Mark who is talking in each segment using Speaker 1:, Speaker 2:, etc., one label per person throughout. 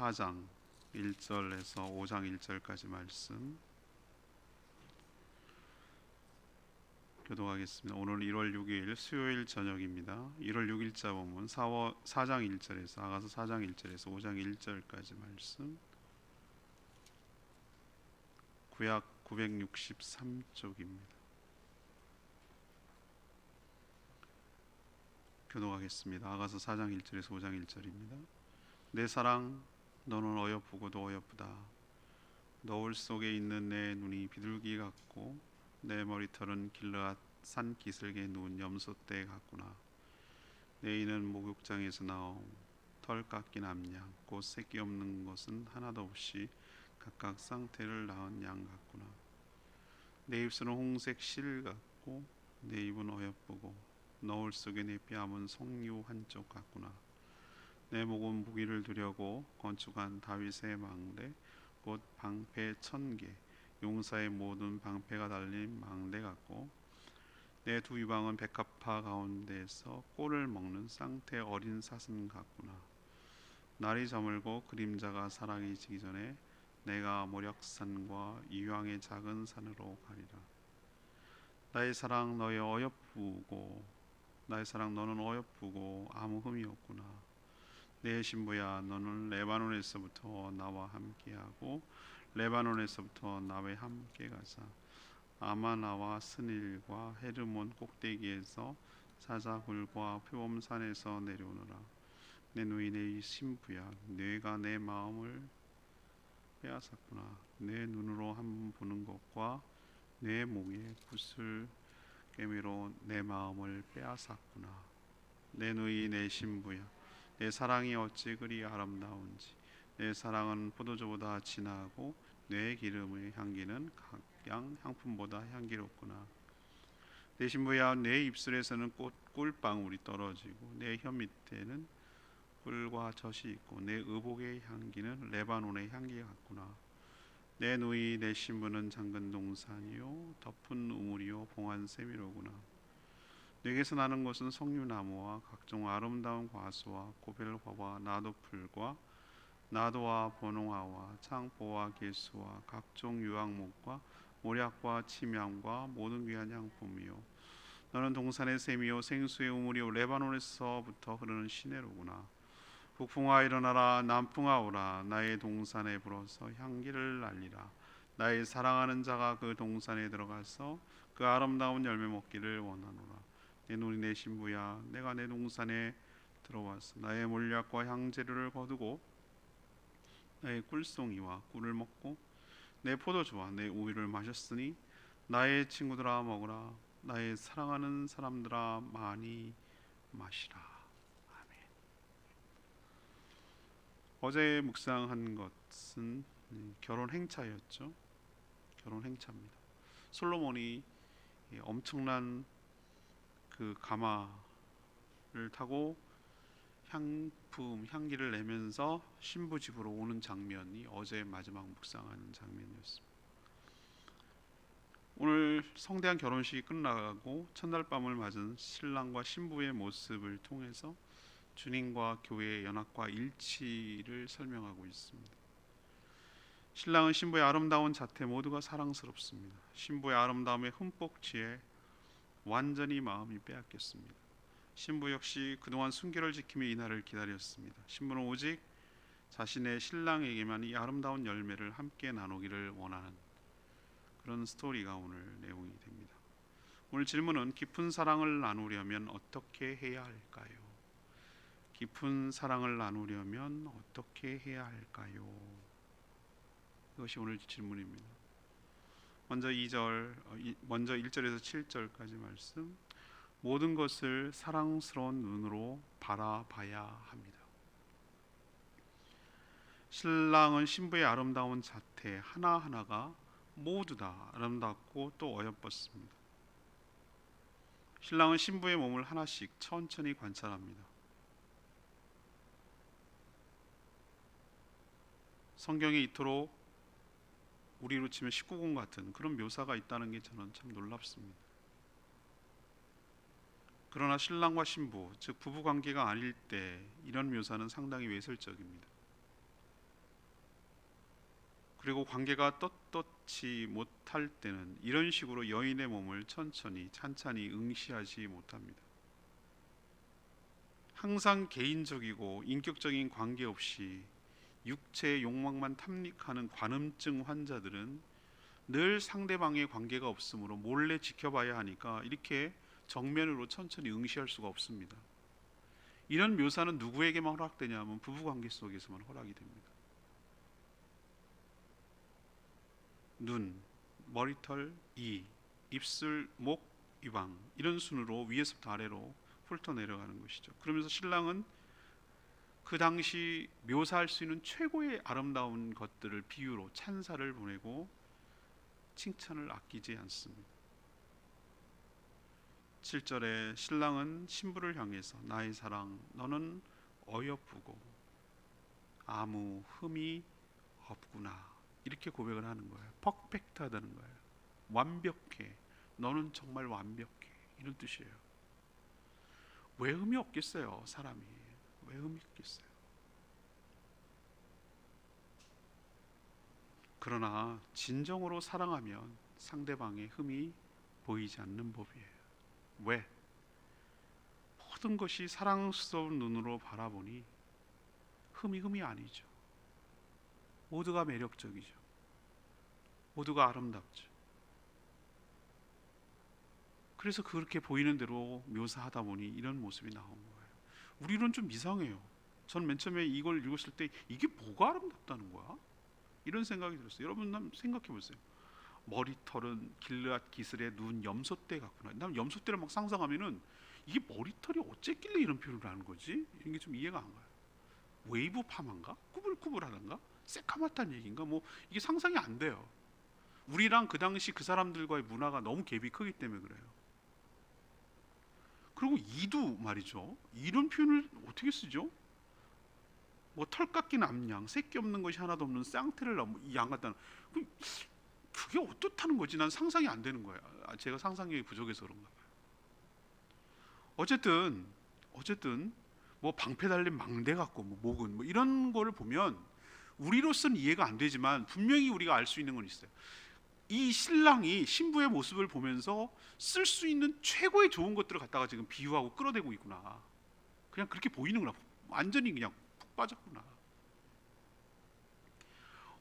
Speaker 1: 4장 1절에서 5장 1절까지 말씀 교독하겠습니다. 오늘 1월 6일 수요일 저녁입니다. 1월 6일자 본문 4장 1절에서 아가서 4장 1절에서 5장 1절까지 말씀 구약 963쪽입니다. 교독하겠습니다. 아가서 4장 1절에서 5장 1절입니다. 내 사랑 너는 어여쁘고도 어여쁘다. 너울 속에 있는 내 눈이 비둘기 같고 내 머리털은 길르앗 산 기슭에 누운 염소떼 같구나. 내 이는 목욕장에서 나온 털 깎인 암양 곧 새끼 없는 것은 하나도 없이 각각 쌍태를 낳은 양 같구나. 내 입술은 홍색 실 같고 내 입은 어여쁘고 너울 속에 내 뺨은 석류 한쪽 같구나. 내 목은 무기를 두려고 건축한 다윗의 망대 곧 방패 1000개 용사의 모든 방패가 달린 망대 같고 내 두 이방은 백합화 가운데에서 꼴을 먹는 쌍태 어린 사슴 같구나. 날이 저물고 그림자가 사랑이 지기 전에 내가 모략산과 이왕의 작은 산으로 가리라. 나의 사랑 너의 어여쁘고 나의 사랑 너는 어여쁘고 아무 흠이 없구나. 내 신부야 너는 레바논에서부터 나와 함께하고 레바논에서부터 나와 함께 가자. 아마나와 스닐과 헤르몬 꼭대기에서 사자굴과 표범산에서 내려오너라. 내 누이 내 신부야 네가 내 마음을 빼앗았구나. 내 눈으로 한번 보는 것과 내 목에 붓을 깨미로 내 마음을 빼앗았구나. 내 누이 내 신부야 내 사랑이 어찌 그리 아름다운지. 내 사랑은 포도주보다 진하고 내 기름의 향기는 각양 향품보다 향기롭구나. 내 신부야 내 입술에서는 꿀방울이 떨어지고 내 혀 밑에는 꿀과 젖이 있고 내 의복의 향기는 레바논의 향기 같구나. 내 누이 내 신부는 잠근 동산이요 덮은 우물이요 봉한 세미로구나. 내게서 나는 것은 석류나무와 각종 아름다운 과수와 고벨화와 나도풀과 나도와 번홍화와 창포와 개수와 각종 유황목과 모략과 침향과 모든 귀한 향품이요 너는 동산의 샘이요 생수의 우물이요 레바논에서부터 흐르는 시내로구나. 북풍아 일어나라 남풍아 오라. 나의 동산에 불어서 향기를 날리라. 나의 사랑하는 자가 그 동산에 들어가서 그 아름다운 열매 먹기를 원하노라. 내 눈이 내 신부야 내가 내 동산에 들어와서 나의 몰약과 향재료를 거두고 나의 꿀송이와 꿀을 먹고 내 포도주와 내 우유를 마셨으니 나의 친구들아 먹으라. 나의 사랑하는 사람들아 많이 마시라. 아멘. 어제 묵상한 것은 결혼 행차였죠. 결혼 행차입니다. 솔로몬이 엄청난 그 가마를 타고 향기를 내면서 신부 집으로 오는 장면이 어제 마지막 묵상하는 장면이었습니다. 오늘 성대한 결혼식이 끝나고 첫날 밤을 맞은 신랑과 신부의 모습을 통해서 주님과 교회의 연합과 일치를 설명하고 있습니다. 신랑은 신부의 아름다운 자태 모두가 사랑스럽습니다. 신부의 아름다움에 흠뻑 취해 완전히 마음이 빼앗겼습니다. 신부 역시 그동안 순결을 지키며 이날을 기다렸습니다. 신부는 오직 자신의 신랑에게만 이 아름다운 열매를 함께 나누기를 원하는 그런 스토리가 오늘 내용이 됩니다. 오늘 질문은 깊은 사랑을 나누려면 어떻게 해야 할까요? 깊은 사랑을 나누려면 어떻게 해야 할까요? 이것이 오늘 질문입니다. 먼저 1절에서 7절까지 말씀. 모든 것을 사랑스러운 눈으로 바라봐야 합니다. 신랑은 신부의 아름다운 자태 하나하나가 모두 다 아름답고 또 어여뻤습니다. 신랑은 신부의 몸을 하나씩 천천히 관찰합니다. 성경에 이토록 우리로 치면 19금 같은 그런 묘사가 있다는 게 저는 참 놀랍습니다. 그러나 신랑과 신부, 즉 부부관계가 아닐 때 이런 묘사는 상당히 외설적입니다. 그리고 관계가 떳떳지 못할 때는 이런 식으로 여인의 몸을 천천히 찬찬히 응시하지 못합니다. 항상 개인적이고 인격적인 관계 없이 육체의 욕망만 탐닉하는 관음증 환자들은 늘 상대방의 관계가 없으므로 몰래 지켜봐야 하니까 이렇게 정면으로 천천히 응시할 수가 없습니다. 이런 묘사는 누구에게만 허락되냐면 부부관계 속에서만 허락이 됩니다. 눈, 머리털, 이, 입술, 목, 이방 이런 순으로 위에서부터 아래로 훑어 내려가는 것이죠. 그러면서 신랑은 그 당시 묘사할 수 있는 최고의 아름다운 것들을 비유로 찬사를 보내고 칭찬을 아끼지 않습니다. 7절에 신랑은 신부를 향해서 나의 사랑 너는 어여쁘고 아무 흠이 없구나 이렇게 고백을 하는 거예요. 퍼펙트하다는 거예요. 완벽해. 너는 정말 완벽해. 이런 뜻이에요. 왜 흠이 없겠어요? 사람이 왜 흠이 없겠어요? 그러나 진정으로 사랑하면 상대방의 흠이 보이지 않는 법이에요. 왜? 모든 것이 사랑스러운 눈으로 바라보니 흠이 아니죠. 모두가 매력적이죠. 모두가 아름답죠. 그래서 그렇게 보이는 대로 묘사하다 보니 이런 모습이 나온 거예요. 우리는 좀 이상해요. 전 맨 처음에 이걸 읽었을 때 이게 뭐가 아름답다는 거야? 이런 생각이 들었어요. 여러분 한번 생각해 보세요. 머리털은 길르앗 기슬의 눈 염소떼 같구나. 난 염소떼를 막 상상하면은 이게 머리털이 어쨌길래 이런 표현을 하는 거지? 이런 게 좀 이해가 안 가요. 웨이브 파마인가? 꾸불꾸불하단가? 새카맣다는 얘기인가? 뭐 이게 상상이 안 돼요. 우리랑 그 당시 그 사람들과의 문화가 너무 갭이 크기 때문에 그래요. 그리고 이도 말이죠. 이런 표현을 어떻게 쓰죠? 뭐 털 깎인 암양, 새끼 없는 것이 하나도 없는 쌍태를 양 같다는. 그게 어떻다는 거지? 난 상상이 안 되는 거야. 제가 상상력이 부족해서 그런가 봐요. 어쨌든 뭐 방패 달린 망대 같고 뭐 목은 뭐 이런 거를 보면 우리로서는 이해가 안 되지만 분명히 우리가 알 수 있는 건 있어요. 이 신랑이 신부의 모습을 보면서 쓸 수 있는 최고의 좋은 것들을 갖다가 지금 비유하고 끌어대고 있구나. 그냥 그렇게 보이는구나. 완전히 그냥 푹 빠졌구나.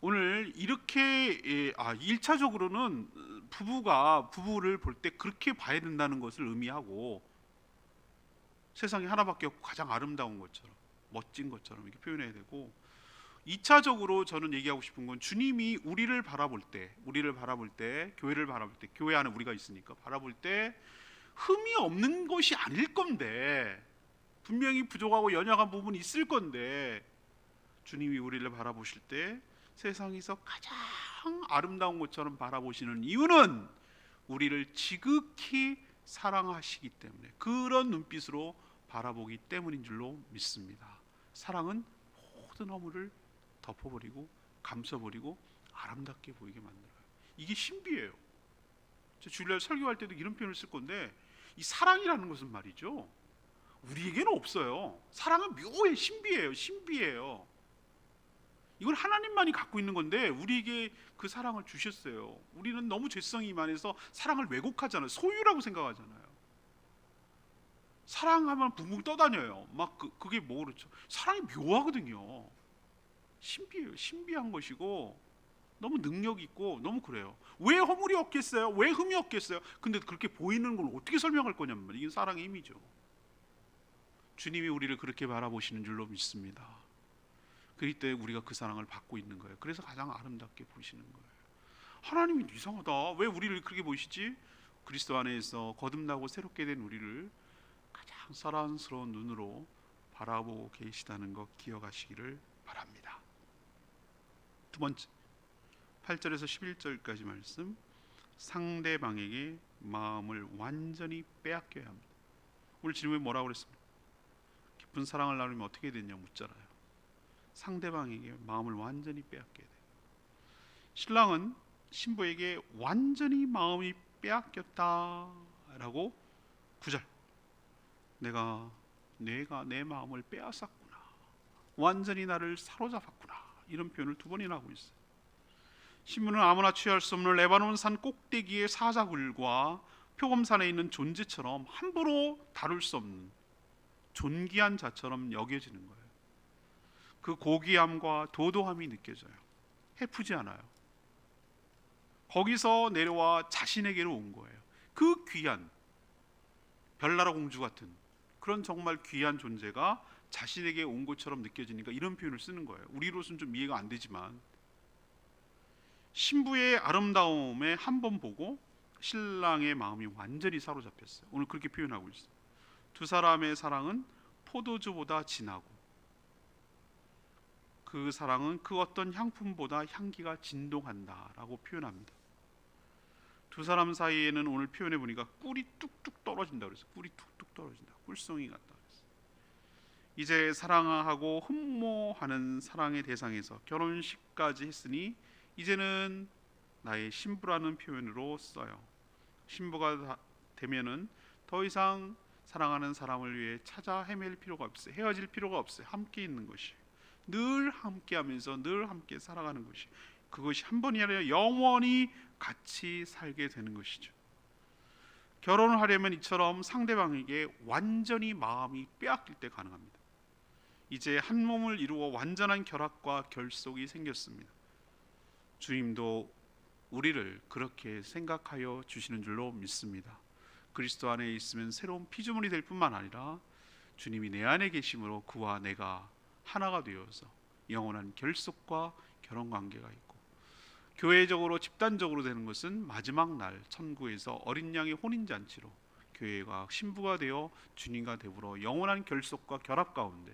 Speaker 1: 오늘 이렇게 1차적으로는 부부를 볼 때 그렇게 봐야 된다는 것을 의미하고 세상에 하나밖에 없고 가장 아름다운 것처럼 멋진 것처럼 이렇게 표현해야 되고 2차적으로 저는 얘기하고 싶은 건 주님이 우리를 바라볼 때 교회를 바라볼 때 교회 안에 우리가 있으니까 바라볼 때 흠이 없는 것이 아닐 건데 분명히 부족하고 연약한 부분이 있을 건데 주님이 우리를 바라보실 때 세상에서 가장 아름다운 것처럼 바라보시는 이유는 우리를 지극히 사랑하시기 때문에 그런 눈빛으로 바라보기 때문인 줄로 믿습니다. 사랑은 모든 허물을 덮어버리고 감싸버리고 아름답게 보이게 만들어요. 이게 신비예요. 저 주일날 설교할 때도 이런 표현을 쓸 건데 이 사랑이라는 것은 말이죠. 우리에게는 없어요. 사랑은 묘해 신비해요. 이걸 하나님만이 갖고 있는 건데 우리에게 그 사랑을 주셨어요. 우리는 너무 죄성이 이만해서 사랑을 왜곡하잖아요. 소유라고 생각하잖아요. 사랑하면 붕붕 떠다녀요. 막 그게 뭐 그렇죠. 사랑이 묘하거든요. 신비해요. 신비한 것이고 너무 능력 있고 너무 그래요. 왜 허물이 없겠어요? 왜 흠이 없겠어요? 근데 그렇게 보이는 걸 어떻게 설명할 거냐면 이게 사랑의 힘이죠. 주님이 우리를 그렇게 바라보시는 줄로 믿습니다. 그럴 때 우리가 그 사랑을 받고 있는 거예요. 그래서 가장 아름답게 보시는 거예요. 하나님이 이상하다. 왜 우리를 그렇게 보시지? 그리스도 안에서 거듭나고 새롭게 된 우리를 가장 사랑스러운 눈으로 바라보고 계시다는 것 기억하시기를 바랍니다. 두 번째 8절에서 11절까지 말씀, 상대방에게 마음을 완전히 빼앗겨야 합니다. 오늘 질문에 뭐라고 그랬습니까? 깊은 사랑을 나누면 어떻게 되냐 묻잖아요. 상대방에게 마음을 완전히 빼앗겨야 돼요. 신랑은 신부에게 완전히 마음이 빼앗겼다라고 9절 내가 내 마음을 빼앗았구나, 완전히 나를 사로잡았구나, 이런 표현을 두 번이나 하고 있어요. 신부는 아무나 취할 수 없는 레바논 산 꼭대기의 사자굴과 표범산에 있는 존재처럼 함부로 다룰 수 없는 존귀한 자처럼 여겨지는 거예요. 그 고귀함과 도도함이 느껴져요. 해프지 않아요. 거기서 내려와 자신에게로 온 거예요. 그 귀한 별나라 공주 같은 그런 정말 귀한 존재가 자신에게 온 것처럼 느껴지니까 이런 표현을 쓰는 거예요. 우리로서는 좀 이해가 안 되지만 신부의 아름다움에 한 번 보고 신랑의 마음이 완전히 사로잡혔어요. 오늘 그렇게 표현하고 있어요. 두 사람의 사랑은 포도주보다 진하고 그 사랑은 그 어떤 향품보다 향기가 진동한다라고 표현합니다. 두 사람 사이에는 오늘 표현해 보니까 꿀이 뚝뚝 떨어진다 그랬어요. 꿀이 뚝뚝 떨어진다. 꿀송이 같다 그랬어요. 이제 사랑하고 흠모하는 사랑의 대상에서 결혼식까지 했으니 이제는 나의 신부라는 표현으로 써요. 신부가 되면은 더 이상 사랑하는 사람을 위해 찾아 헤맬 필요가 없어요. 헤어질 필요가 없어요. 함께 있는 것이 늘 함께하면서 늘 함께 살아가는 것이 그것이 한 번이 아니라 영원히 같이 살게 되는 것이죠. 결혼을 하려면 이처럼 상대방에게 완전히 마음이 빼앗길 때 가능합니다. 이제 한 몸을 이루어 완전한 결합과 결속이 생겼습니다. 주님도 우리를 그렇게 생각하여 주시는 줄로 믿습니다. 그리스도 안에 있으면 새로운 피조물이 될 뿐만 아니라 주님이 내 안에 계심으로 그와 내가 하나가 되어서 영원한 결속과 결혼관계가 있고 교회적으로 집단적으로 되는 것은 마지막 날 천국에서 어린 양의 혼인잔치로 교회가 신부가 되어 주님과 더불어 영원한 결속과 결합 가운데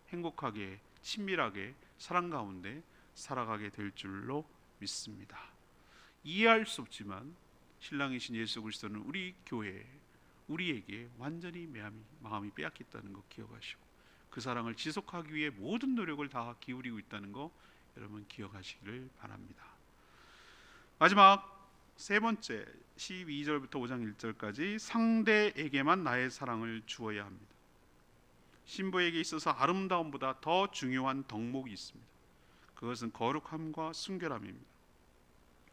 Speaker 1: 행복하게 친밀하게 사랑 가운데 살아가게 될 줄로 믿습니다. 이해할 수 없지만 신랑이신 예수 그리스도는 우리 교회 우리에게 완전히 마음이 빼앗겼다는 거 기억하시고 그 사랑을 지속하기 위해 모든 노력을 다 기울이고 있다는 거 여러분 기억하시기를 바랍니다. 마지막 세 번째 12절부터 5장 1절까지 상대에게만 나의 사랑을 주어야 합니다. 신부에게 있어서 아름다움보다 더 중요한 덕목이 있습니다. 그것은 거룩함과 순결함입니다.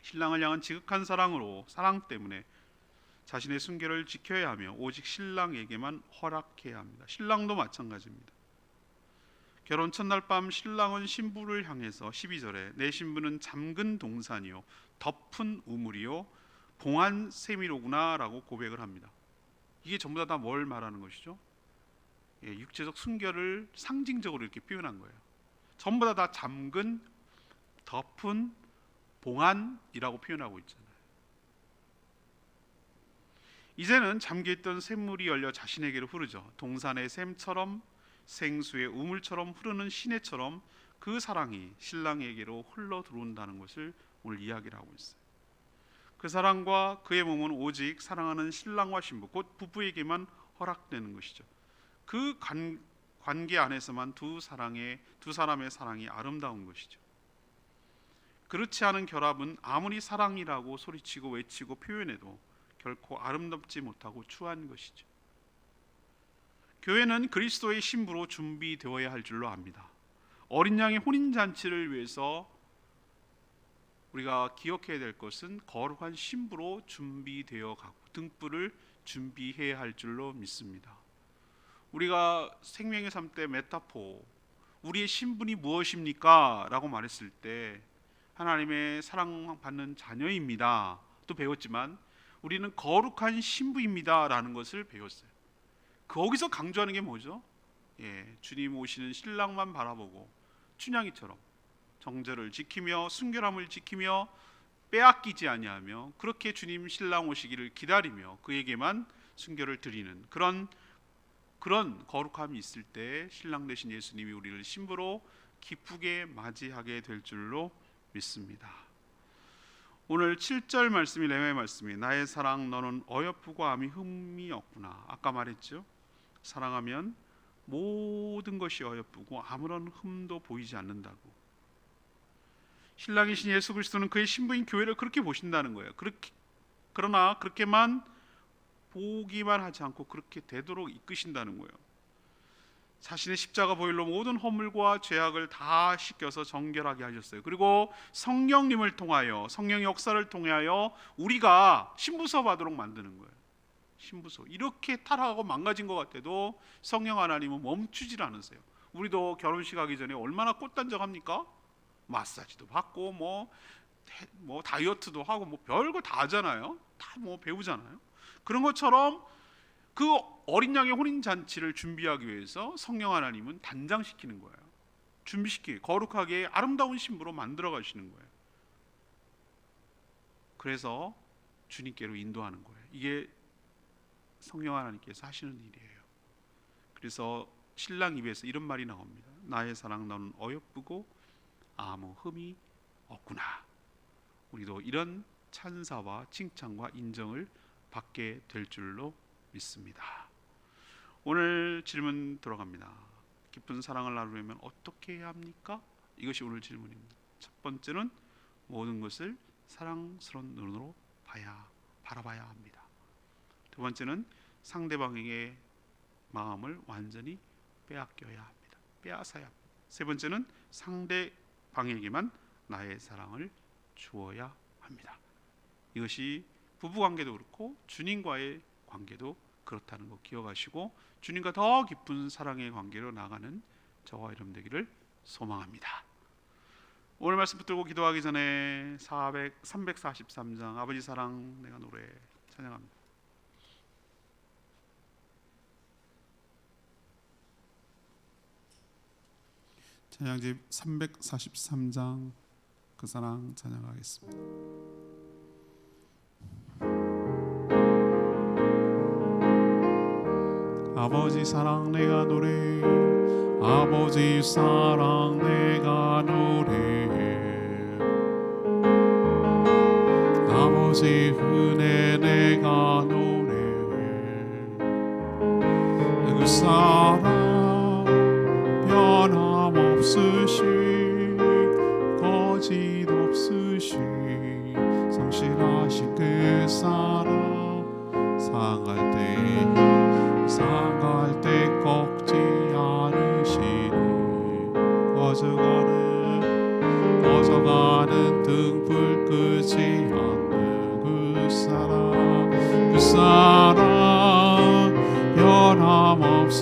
Speaker 1: 신랑을 향한 지극한 사랑으로 사랑 때문에 자신의 순결을 지켜야 하며 오직 신랑에게만 허락해야 합니다. 신랑도 마찬가지입니다. 결혼 첫날 밤 신랑은 신부를 향해서 12절에 내 신부는 잠근 동산이요 덮은 우물이요 봉한 세미로구나 라고 고백을 합니다. 이게 전부 다 뭘 말하는 것이죠? 육체적 순결을 상징적으로 이렇게 표현한 거예요. 전부 다 잠근 덮은 봉한이라고 표현하고 있잖아요. 이제는 잠겨있던 샘물이 열려 자신에게로 흐르죠. 동산의 샘처럼 생수의 우물처럼 흐르는 시내처럼 그 사랑이 신랑에게로 흘러 들어온다는 것을 오늘 이야기를 하고 있어요. 그 사랑과 그의 몸은 오직 사랑하는 신랑과 신부 곧 부부에게만 허락되는 것이죠. 그 관계 안에서만 두 사람의 사랑이 아름다운 것이죠. 그렇지 않은 결합은 아무리 사랑이라고 소리치고 외치고 표현해도 결코 아름답지 못하고 추한 것이죠. 교회는 그리스도의 신부로 준비되어야 할 줄로 압니다. 어린 양의 혼인잔치를 위해서 우리가 기억해야 될 것은 거룩한 신부로 준비되어 가고 등불을 준비해야 할 줄로 믿습니다. 우리가 생명의 삶 때 메타포 우리의 신분이 무엇입니까? 라고 말했을 때 하나님의 사랑받는 자녀입니다 또 배웠지만 우리는 거룩한 신부입니다 라는 것을 배웠어요. 거기서 강조하는 게 뭐죠? 주님 오시는 신랑만 바라보고 춘향이처럼 정절을 지키며 순결함을 지키며 빼앗기지 아니하며 그렇게 주님 신랑 오시기를 기다리며 그에게만 순결을 드리는 그런 거룩함이 있을 때 신랑 되신 예수님이 우리를 신부로 기쁘게 맞이하게 될 줄로 믿습니다. 오늘 7절 말씀이 레위의 말씀이 나의 사랑 너는 어여쁘고 암이 흠이 없구나. 아까 말했죠. 사랑하면 모든 것이 어여쁘고 아무런 흠도 보이지 않는다고. 신랑이신 예수 그리스도는 그의 신부인 교회를 그렇게 보신다는 거예요. 그러나 그렇게만 보기만 하지 않고 그렇게 되도록 이끄신다는 거예요. 자신의 십자가 보혈로 모든 허물과 죄악을 다 씻겨서 정결하게 하셨어요. 그리고 성령님을 통하여, 성령의 역사를 통하여 우리가 신부서 받도록 만드는 거예요. 신부서. 이렇게 타락하고 망가진 것 같아도 성령 하나님은 멈추질 않으세요. 우리도 결혼식 하기 전에 얼마나 꽃단장합니까? 마사지도 받고 뭐 다이어트도 하고 뭐 별거 다 하잖아요. 다 뭐 배우잖아요. 그런 것처럼 그 어린 양의 혼인 잔치를 준비하기 위해서 성령 하나님은 단장시키는 거예요. 준비시키게 거룩하게 아름다운 신부로 만들어 가시는 거예요. 그래서 주님께로 인도하는 거예요. 이게 성령 하나님께서 하시는 일이에요. 그래서 신랑 입에서 이런 말이 나옵니다. 나의 사랑 너는 어여쁘고 아무 흠이 없구나. 우리도 이런 찬사와 칭찬과 인정을 받게 될 줄로 믿습니다. 오늘 질문 들어갑니다. 깊은 사랑을 나누려면 어떻게 해야 합니까? 이것이 오늘 질문입니다. 첫 번째는 모든 것을 사랑스러운 눈으로 바라봐야 합니다. 두 번째는 상대방에게 마음을 완전히 빼앗겨야 합니다. 빼앗아야 합니다. 세 번째는 상대방에게만 나의 사랑을 주어야 합니다. 이것이 부부관계도 그렇고 주님과의 관계도 그렇다는 거 기억하시고 주님과 더 깊은 사랑의 관계로 나가는 저와 여러분 되기를 소망합니다. 오늘 말씀 붙들고 기도하기 전에 343장 아버지 사랑 내가 노래 찬양합니다. 찬양집 343장 그 사랑 찬양하겠습니다. 아버지 사랑 내가 노래 아버지 사랑 내가 노래 아버지 은혜 내가 노래 그 사랑 변함없으신 거짓 없으신 성실하신 그 사랑 상할 때 꺾지 않으시니 꺼져가는 등불 끄지 않는 그 사랑 변함없으신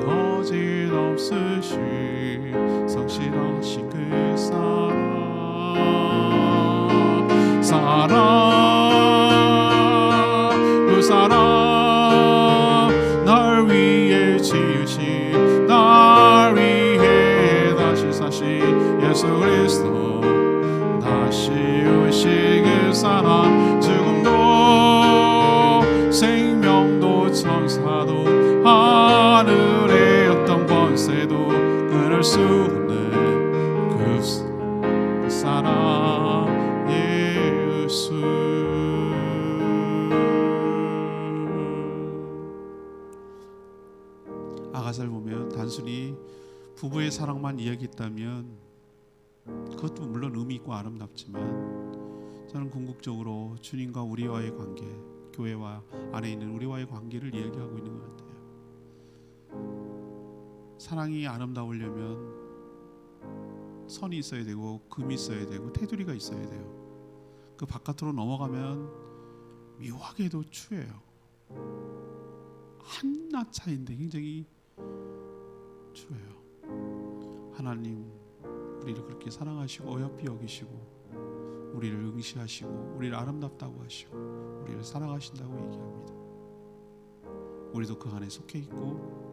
Speaker 1: 거짓 없으신 성실하신 그 그 사랑 날 위해 지으신 날 위해 다시 사신 예수 그리스도 다시 오신 그 사랑 죽음도 생명도 천사도 하늘의 어떤 권세도 끊을 수 없는 그 사랑 예수. 아가사를 보면 단순히 부부의 사랑만 이야기했다면 그것도 물론 의미 있고 아름답지만 저는 궁극적으로 주님과 우리와의 관계, 교회와 안에 있는 우리와의 관계를 이야기하고 있는 것 같아요. 사랑이 아름다우려면 선이 있어야 되고 금이 있어야 되고 테두리가 있어야 돼요. 그 바깥으로 넘어가면 묘하게도 추해요. 한낮 차이인데 굉장히 추해요. 하나님 우리를 그렇게 사랑하시고 어여삐 여기시고 우리를 응시하시고 우리를 아름답다고 하시고 우리를 사랑하신다고 얘기합니다. 우리도 그 안에 속해 있고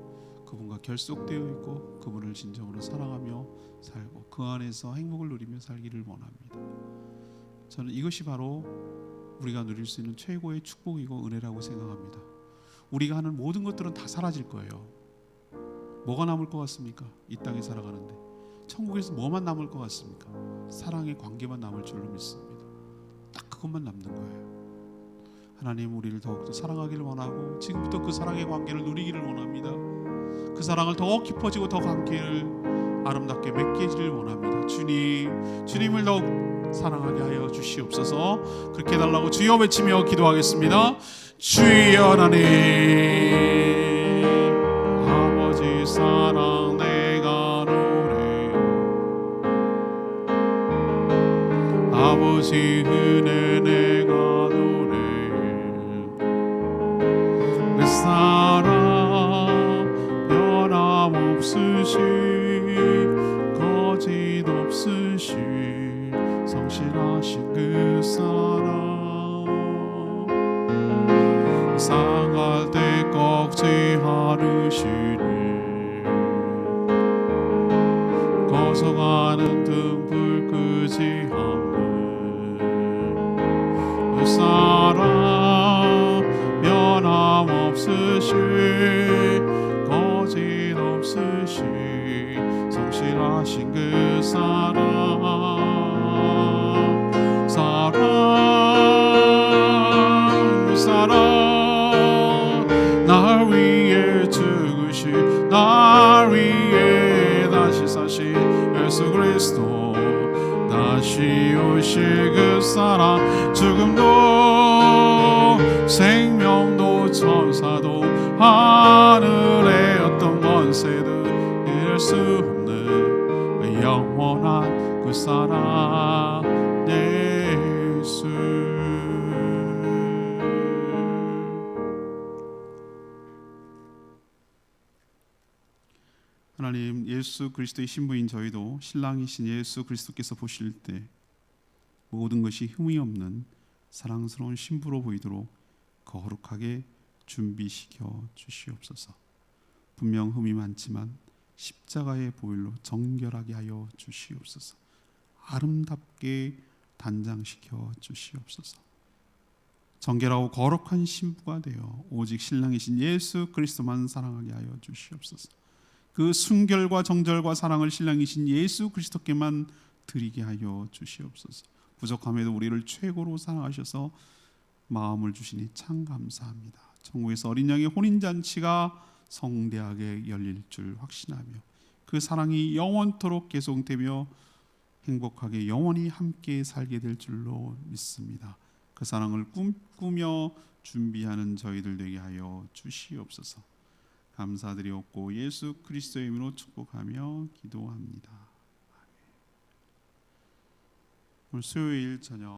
Speaker 1: 그분과 결속되어 있고 그분을 진정으로 사랑하며 살고 그 안에서 행복을 누리며 살기를 원합니다. 저는 이것이 바로 우리가 누릴 수 있는 최고의 축복이고 은혜라고 생각합니다. 우리가 하는 모든 것들은 다 사라질 거예요. 뭐가 남을 것 같습니까? 이 땅에 살아가는데 천국에서 뭐만 남을 것 같습니까? 사랑의 관계만 남을 줄로 믿습니다. 딱 그것만 남는 거예요. 하나님 우리를 더욱더 사랑하기를 원하고 지금부터 그 사랑의 관계를 누리기를 원합니다. 그 사랑을 더 깊어지고 더 관계를 아름답게 맺기를 원합니다. 주님을 더욱 사랑하게 하여 주시옵소서. 그렇게 해달라고 주여 외치며 기도하겠습니다. 주여 하나님 아버지 은혜 내가 노래해. 내 사랑 변함없으시 거짓 없으시 성실하신 그 사랑 상할 때 꺾지 않으시네 거서가는 등불 끄지 않는 그 사랑 변함없으시 거짓 없으시 성실하신 그 사랑 날 위해 죽으신 날 위해 다시 사신 예수 그리스도 다시 오실 그 사랑 죽음도 생명도 천사도 하늘의 어떤 권세도 이룰 수 없는 영원한 그 사랑 예수. 하나님, 예수 그리스도의 신부인 저희도 신랑이신 예수 그리스도께서 보실 때 모든 것이 흠이 없는 사랑스러운 신부로 보이도록 거룩하게 준비시켜 주시옵소서. 분명 흠이 많지만 십자가의 보혈로 정결하게 하여 주시옵소서. 아름답게 단장시켜 주시옵소서. 정결하고 거룩한 신부가 되어 오직 신랑이신 예수 그리스도만 사랑하게 하여 주시옵소서. 그 순결과 정절과 사랑을 신랑이신 예수 그리스도께만 드리게 하여 주시옵소서. 부족함에도 우리를 최고로 사랑하셔서 마음을 주시니 참 감사합니다. 천국에서 어린 양의 혼인잔치가 성대하게 열릴 줄 확신하며 그 사랑이 영원토록 계속되며 행복하게 영원히 함께 살게 될 줄로 믿습니다. 그 사랑을 꿈꾸며 준비하는 저희들 되게 하여 주시옵소서. 감사드리옵고 예수 그리스도의 이름으로 축복하며 기도합니다. 오늘 수요일 저녁